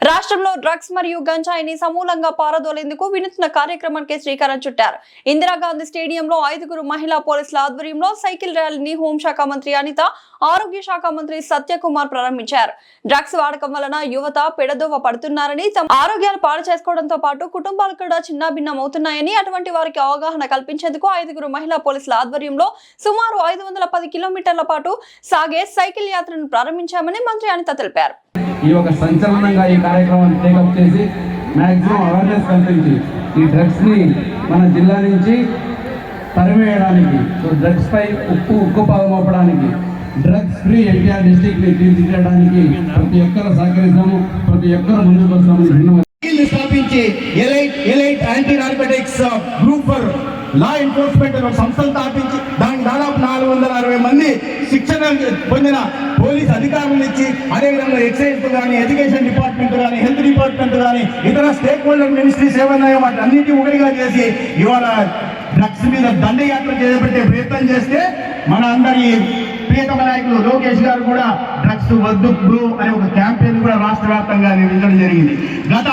రాష్ట్రంలో డ్రగ్స్ మరియు గంజాయిని సమూలంగా పారదోలేందుకు వినూత్న కార్యక్రమానికి శ్రీకారం చుట్టారు. ఇందిరాగాంధీ స్టేడియంలో 5 మహిళా పోలీసుల ఆధ్వర్యంలో సైకిల్ ర్యాలీని హోంశాఖ మంత్రి అనిత, ఆరోగ్య శాఖ మంత్రి సత్యకుమార్ ప్రారంభించారు. డ్రగ్స్ వాడకం వలన యువత పెడదోవ పడుతున్నారని, తమ ఆరోగ్యాలు పాడు చేసుకోవడంతో పాటు కుటుంబాలు కూడా చిన్నాభిన్నమవుతున్నాయని, అటువంటి వారికి అవగాహన కల్పించేందుకు 5 మహిళా పోలీసుల ఆధ్వర్యంలో సుమారు 510 కిలోమీటర్ల పాటు సాగే సైకిల్ యాత్రను ప్రారంభించామని మంత్రి అనిత తెలిపారు. ఈ ఒక సంచలనంగా ఈ కార్యక్రమాన్ని టేకప్ చేసి మ్యాక్సిమం అవేర్నెస్ కల్పించి ఈ డ్రగ్స్ని మన జిల్లా నుంచి తరివేయడానికి, డ్రగ్స్ పై ఉక్కుపాదం మోపడానికి, డ్రగ్స్ ఫ్రీ ఎన్టీఆర్ డిస్ట్రిక్ట్ని తీర్చిదిద్దడానికి ప్రతి ఒక్కరు సహకరిస్తాము, ప్రతి ఒక్కరు ముందుకు వస్తామని స్థాపించి elite anti narcotics group for law enforcement సంస్థలు స్థాపించి దానికి దాదాపు 460 మంది శిక్షణ పొందిన పోలీస్ అధికారులు ఇచ్చి, అదేవిధంగా ఎక్సైజ్ కానీ, ఎడ్యుకేషన్ డిపార్ట్మెంట్ కానీ, హెల్త్ డిపార్ట్మెంట్ కానీ, ఇతర స్టేక్ హోల్డర్ మినిస్ట్రీస్ ఏమన్నాయో వాటి అన్నింటినీ ఒకటిగా చేసి ఇవాళ డ్రగ్స్ మీద దండయాత్ర చేపట్టే ప్రయత్నం చేస్తే మన అందరి ప్రియతమ నాయకులు లోకేష్ గారు కూడా డ్రగ్స్ వద్దు బ్రో అనే ఒక క్యాంపెయిన్ కూడా రాష్ట్ర వ్యాప్తంగా నిర్వహించడం జరిగింది. గత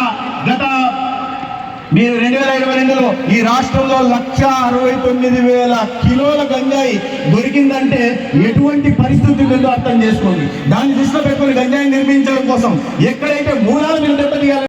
మీరు 2022లో ఈ రాష్ట్రంలో 169,000 కిలోల గంజాయి దొరికిందంటే ఎటువంటి పరిస్థితి ఉందో అర్థం చేసుకోండి. దాన్ని దృష్టిలో పెట్టుకుని గంజాయి నిర్మించడం కోసం ఎక్కడైతే మూలాలు మీరు దెబ్బతీయాలి